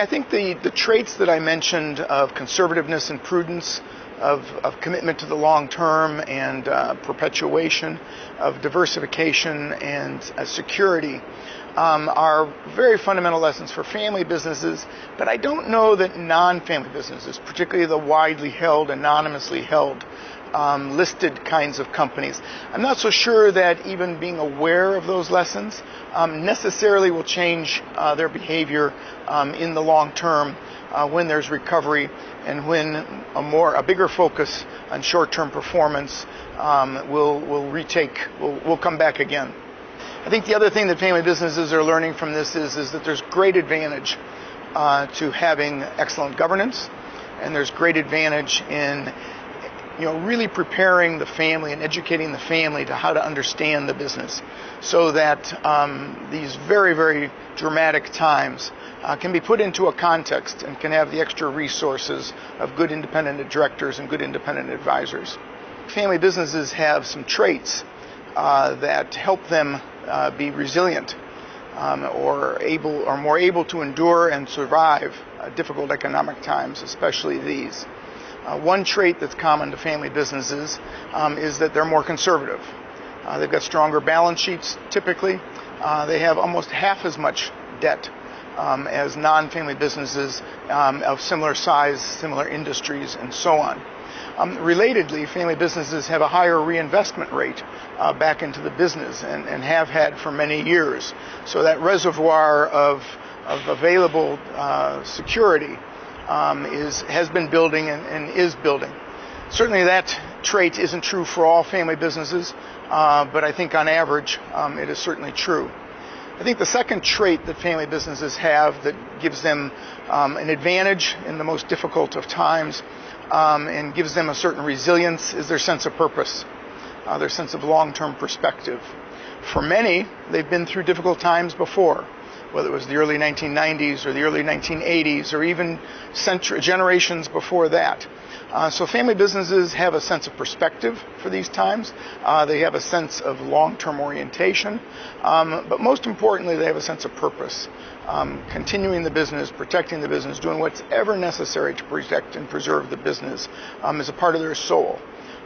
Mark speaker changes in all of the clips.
Speaker 1: I think the traits that I mentioned of conservativeness and prudence, of commitment to the long term and perpetuation, of diversification and security are very fundamental lessons for family businesses, but I don't know that non-family businesses, particularly the widely held, anonymously held, listed kinds of companies, I'm not so sure that even being aware of those lessons necessarily will change their behavior in the long term when there's recovery and when a bigger focus on short-term performance will come back again. I think the other thing that family businesses are learning from this is that there's great advantage to having excellent governance, and there's great advantage in really preparing the family and educating the family to how to understand the business, so that these very, very dramatic times can be put into a context and can have the extra resources of good independent directors and good independent advisors. Family businesses have some traits that help them be resilient or more able to endure and survive difficult economic times, especially these. One trait that's common to family businesses is that they're more conservative. They've got stronger balance sheets typically. They have almost half as much debt as non-family businesses of similar size, similar industries, and so on. Relatedly, family businesses have a higher reinvestment rate back into the business and have had for many years. So that reservoir of available security has been building and is building. Certainly that trait isn't true for all family businesses, but I think on average it is certainly true. I think the second trait that family businesses have that gives them an advantage in the most difficult of times and gives them a certain resilience is their sense of purpose, their sense of long-term perspective. For many, they've been through difficult times before, whether it was the early 1990s or the early 1980s or even generations before that. So family businesses have a sense of perspective for these times. They have a sense of long-term orientation. But most importantly, they have a sense of purpose. Continuing the business, protecting the business, doing what's ever necessary to protect and preserve the business is a part of their soul.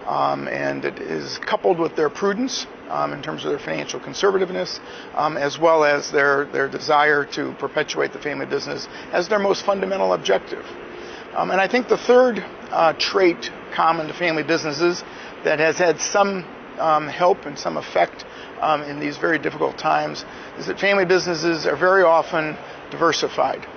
Speaker 1: And it is coupled with their prudence in terms of their financial conservativeness, as well as their desire to perpetuate the family business as their most fundamental objective. And I think the third trait common to family businesses that has had some help and some effect in these very difficult times is that family businesses are very often diversified.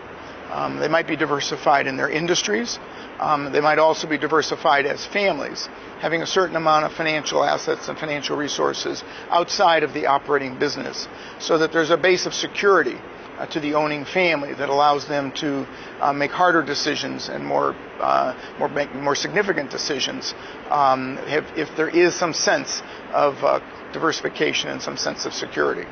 Speaker 1: They might be diversified in their industries. They might also be diversified as families, having a certain amount of financial assets and financial resources outside of the operating business, so that there's a base of security to the owning family that allows them to make harder decisions and more significant decisions if there is some sense of diversification and some sense of security.